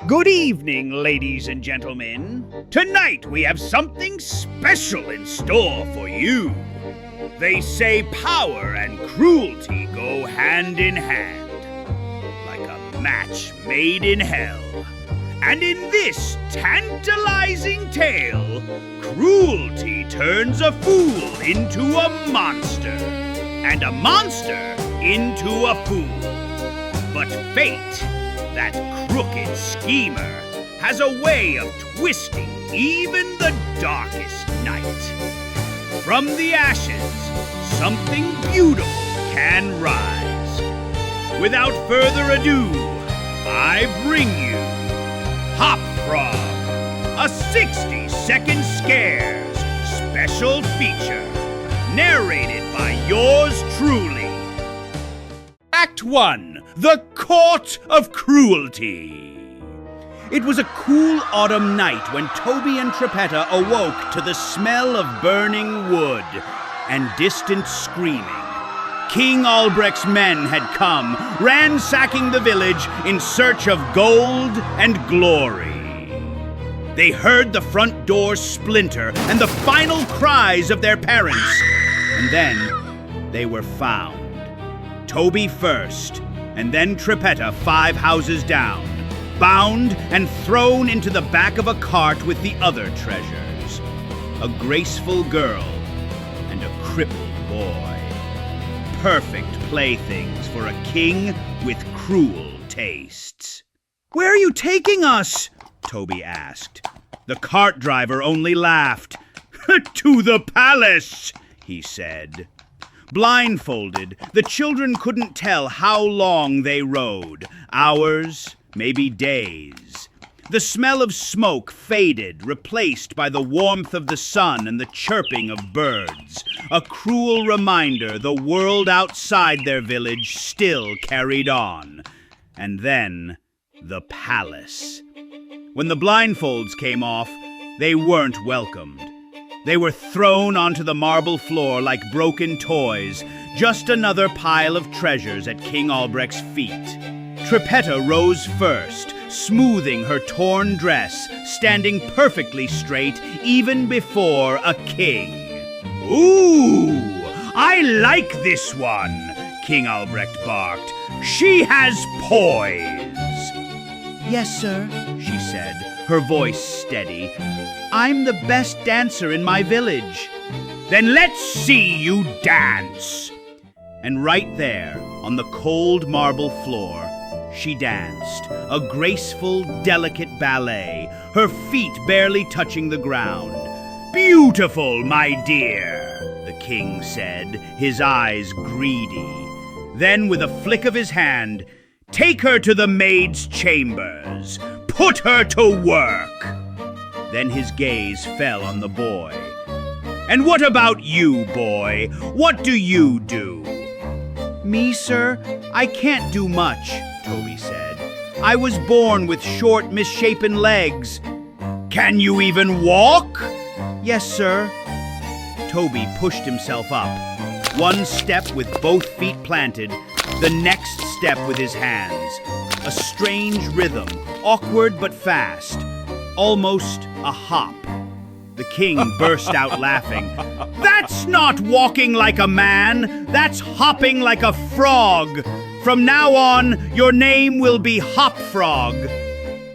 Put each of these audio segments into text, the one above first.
Good evening, ladies and gentlemen. Tonight we have something special in store for you. They say power and cruelty go hand in hand, like a match made in hell. And in this tantalizing tale, cruelty turns a fool into a monster, and a monster into a fool. But fate, that crooked schemer, has a way of twisting even the darkest night. From the ashes, something beautiful can rise. Without further ado, I bring you Hop Frog, a 60-second scares special feature, narrated by yours truly. Act 1, The Court of Cruelty. It was a cool autumn night when Toby and Trippetta awoke to the smell of burning wood and distant screaming. King Albrecht's men had come, ransacking the village in search of gold and glory. They heard the front door splinter and the final cries of their parents, and then they were found. Toby first, and then Trippetta 5 houses down, bound and thrown into the back of a cart with the other treasures. A graceful girl and a crippled boy. Perfect playthings for a king with cruel tastes. "Where are you taking us?" Toby asked. The cart driver only laughed. "To the palace," he said. Blindfolded, the children couldn't tell how long they rode. Hours, maybe days. The smell of smoke faded, replaced by the warmth of the sun and the chirping of birds. A cruel reminder the world outside their village still carried on. And then, the palace. When the blindfolds came off, they weren't welcomed. They were thrown onto the marble floor like broken toys, just another pile of treasures at King Albrecht's feet. Trippetta rose first, smoothing her torn dress, standing perfectly straight even before a king. "Ooh, I like this one," King Albrecht barked. "She has poise." "Yes, sir," she said, her voice steady. "I'm the best dancer in my village." "Then let's see you dance." And right there, on the cold marble floor, she danced, a graceful, delicate ballet, her feet barely touching the ground. "Beautiful, my dear," the king said, his eyes greedy. Then, with a flick of his hand, "Take her to the maid's chambers. Put her to work." Then his gaze fell on the boy. "And what about you, boy? What do you do?" "Me, sir? I can't do much," Toby said. "I was born with short, misshapen legs." "Can you even walk?" "Yes, sir." Toby pushed himself up. One step with both feet planted, the next step with his hands. A strange rhythm, awkward but fast. Almost a hop. The king burst out laughing. "That's not walking like a man, that's hopping like a frog. From now on, your name will be Hop Frog."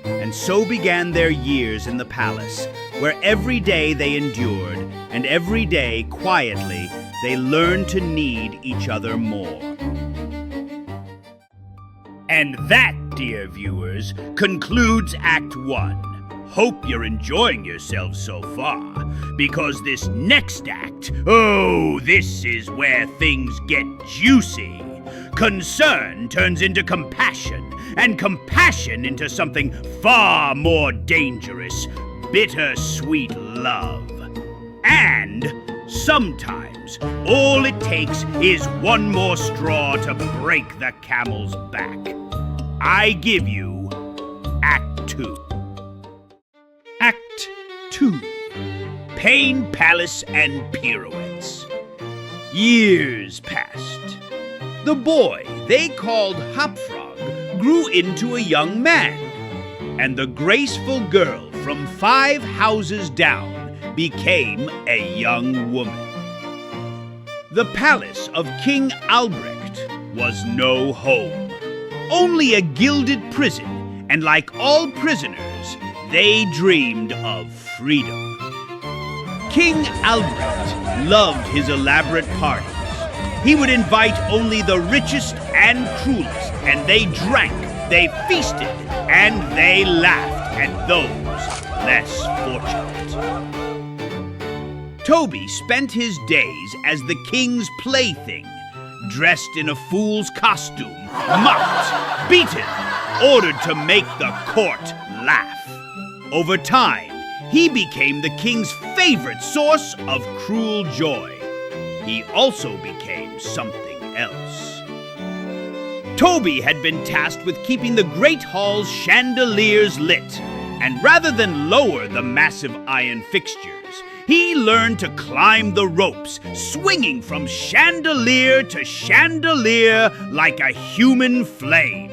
And so began their years in the palace, where every day they endured, and every day, quietly, they learned to need each other more. And that, dear viewers, concludes Act 1. Hope you're enjoying yourselves so far, because this next act, this is where things get juicy. Concern turns into compassion, and compassion into something far more dangerous, bittersweet love. And sometimes, all it takes is one more straw to break the camel's back. I give you Act 2. Act 2. Pain Palace and Pirouettes. Years passed. The boy they called Hop Frog grew into a young man. and the graceful girl from 5 houses down became a young woman. The palace of King Albrecht was no home, only a gilded prison, and like all prisoners, they dreamed of freedom. King Albrecht loved his elaborate parties. He would invite only the richest and cruelest, and they drank, they feasted, and they laughed at those less fortunate. Toby spent his days as the king's plaything, dressed in a fool's costume, mocked, beaten, ordered to make the court laugh. Over time, he became the king's favorite source of cruel joy. He also became something else. Toby had been tasked with keeping the great hall's chandeliers lit, and rather than lower the massive iron fixtures, he learned to climb the ropes, swinging from chandelier to chandelier like a human flame.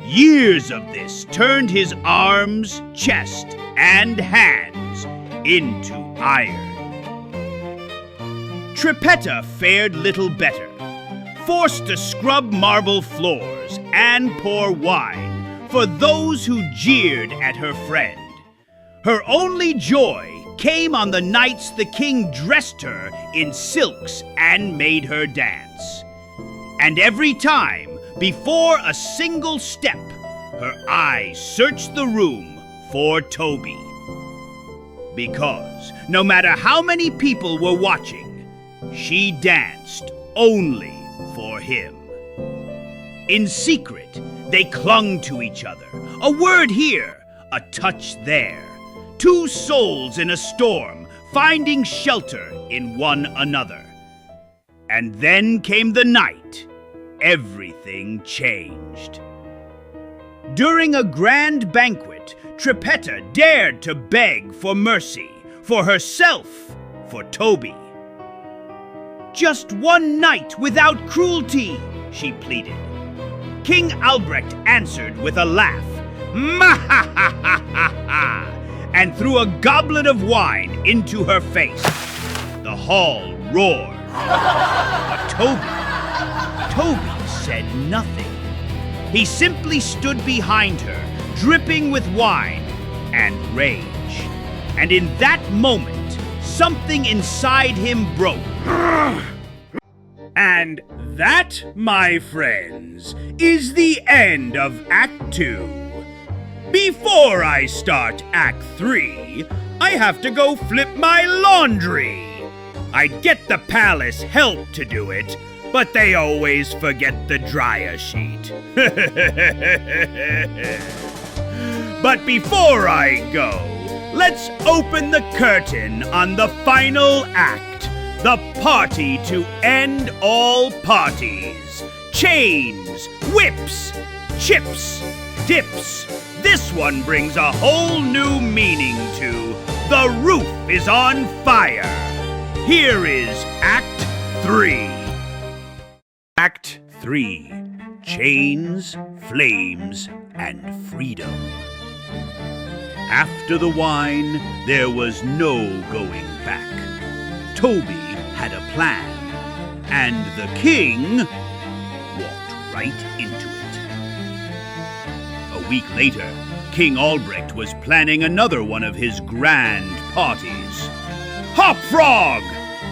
Years of this turned his arms, chest, and hands into iron. Trippetta fared little better, forced to scrub marble floors and pour wine for those who jeered at her friend. Her only joy came on the nights the king dressed her in silks and made her dance. And every time, before a single step, her eyes searched the room for Toby. Because no matter how many people were watching, she danced only for him. In secret, they clung to each other, a word here, a touch there. 2 souls in a storm, finding shelter in one another. And then came the night. Everything changed. During a grand banquet, Trippetta dared to beg for mercy, for herself, for Toby. "Just one night without cruelty," she pleaded. King Albrecht answered with a laugh, "Ma-ha-ha-ha-ha-ha!" and threw a goblet of wine into her face. The hall roared. But Toby said nothing. He simply stood behind her, dripping with wine and rage. And in that moment, something inside him broke. And that, my friends, is the end of Act 2. Before I start Act 3, I have to go flip my laundry. I'd get the palace help to do it, but they always forget the dryer sheet. But before I go, let's open the curtain on the final act, the party to end all parties. Chains, whips, chips, dips. This one brings a whole new meaning to The Roof is on Fire. Here is Act 3. Act 3. Chains, Flames, and Freedom. After the wine, there was no going back. Toby had a plan, and the king walked right into it. A week later, King Albrecht was planning another one of his grand parties. "Hop Frog!"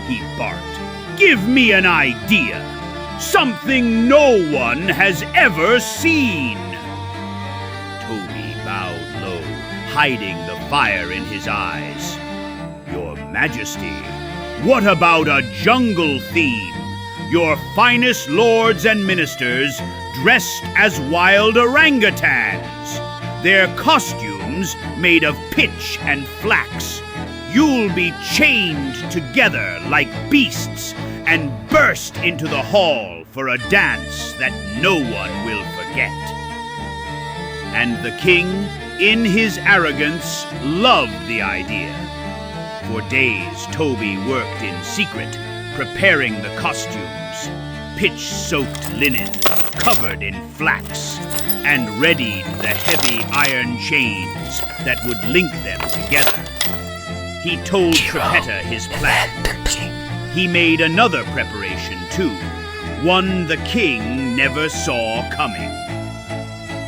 he barked. "Give me an idea! Something no one has ever seen!" Toby bowed low, hiding the fire in his eyes. "Your Majesty, what about a jungle theme? Your finest lords and ministers dressed as wild orangutans, their costumes made of pitch and flax. You'll be chained together like beasts and burst into the hall for a dance that no one will forget." And the king, in his arrogance, loved the idea. For days, Toby worked in secret, preparing the costumes, pitch-soaked linen, covered in flax, and readied the heavy iron chains that would link them together. He told Trippetta his plan. He made another preparation, too, one the king never saw coming.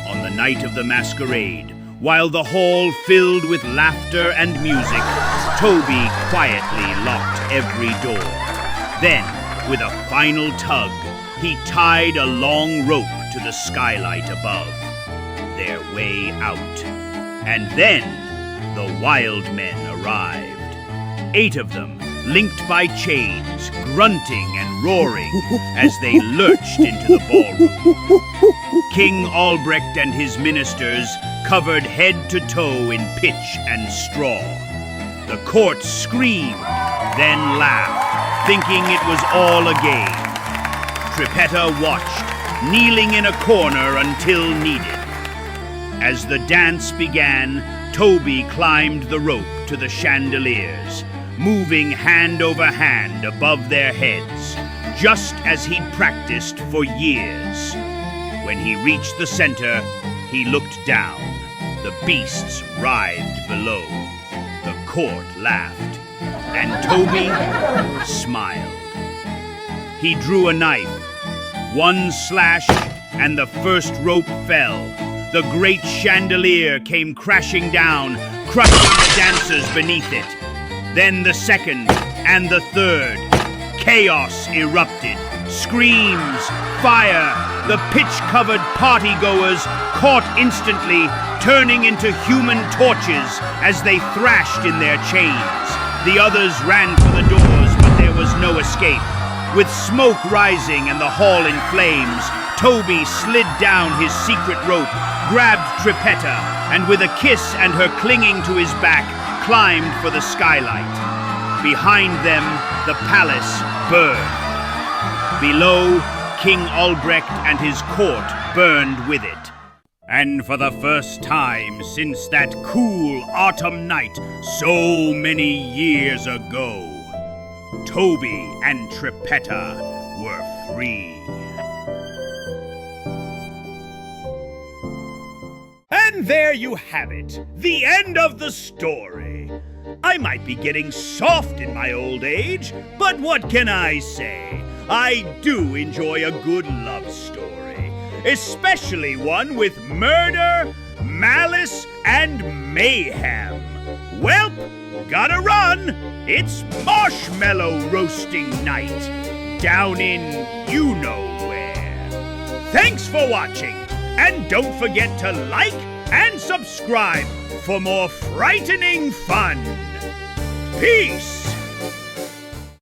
On the night of the masquerade, while the hall filled with laughter and music, Toby quietly locked every door. Then, with a final tug, he tied a long rope to the skylight above. Their way out. And then, the wild men arrived. 8 of them, linked by chains, grunting and roaring as they lurched into the ballroom. King Albrecht and his ministers covered head to toe in pitch and straw. The court screamed, then laughed, thinking it was all a game. Trippetta watched, kneeling in a corner until needed. As the dance began, Toby climbed the rope to the chandeliers, moving hand over hand above their heads, just as he'd practiced for years. When he reached the center, he looked down. The beasts writhed below. The court laughed, and Toby smiled. He drew a knife. One slash, and the first rope fell. The great chandelier came crashing down, crushing the dancers beneath it. Then the second and the third. Chaos erupted. Screams, fire, the pitch-covered partygoers caught instantly, turning into human torches as they thrashed in their chains. The others ran for the doors, but there was no escape. With smoke rising and the hall in flames, Toby slid down his secret rope, grabbed Trippetta, and with a kiss and her clinging to his back, climbed for the skylight. Behind them, the palace burned. Below, King Albrecht and his court burned with it. And for the first time since that cool autumn night so many years ago, Toby and Trippetta were free. And there you have it, the end of the story. I might be getting soft in my old age, but what can I say? I do enjoy a good love story, especially one with murder, malice, and mayhem. Welp, gotta run! It's marshmallow roasting night, down in you-know-where. Thanks for watching, and don't forget to like and subscribe for more frightening fun. Peace!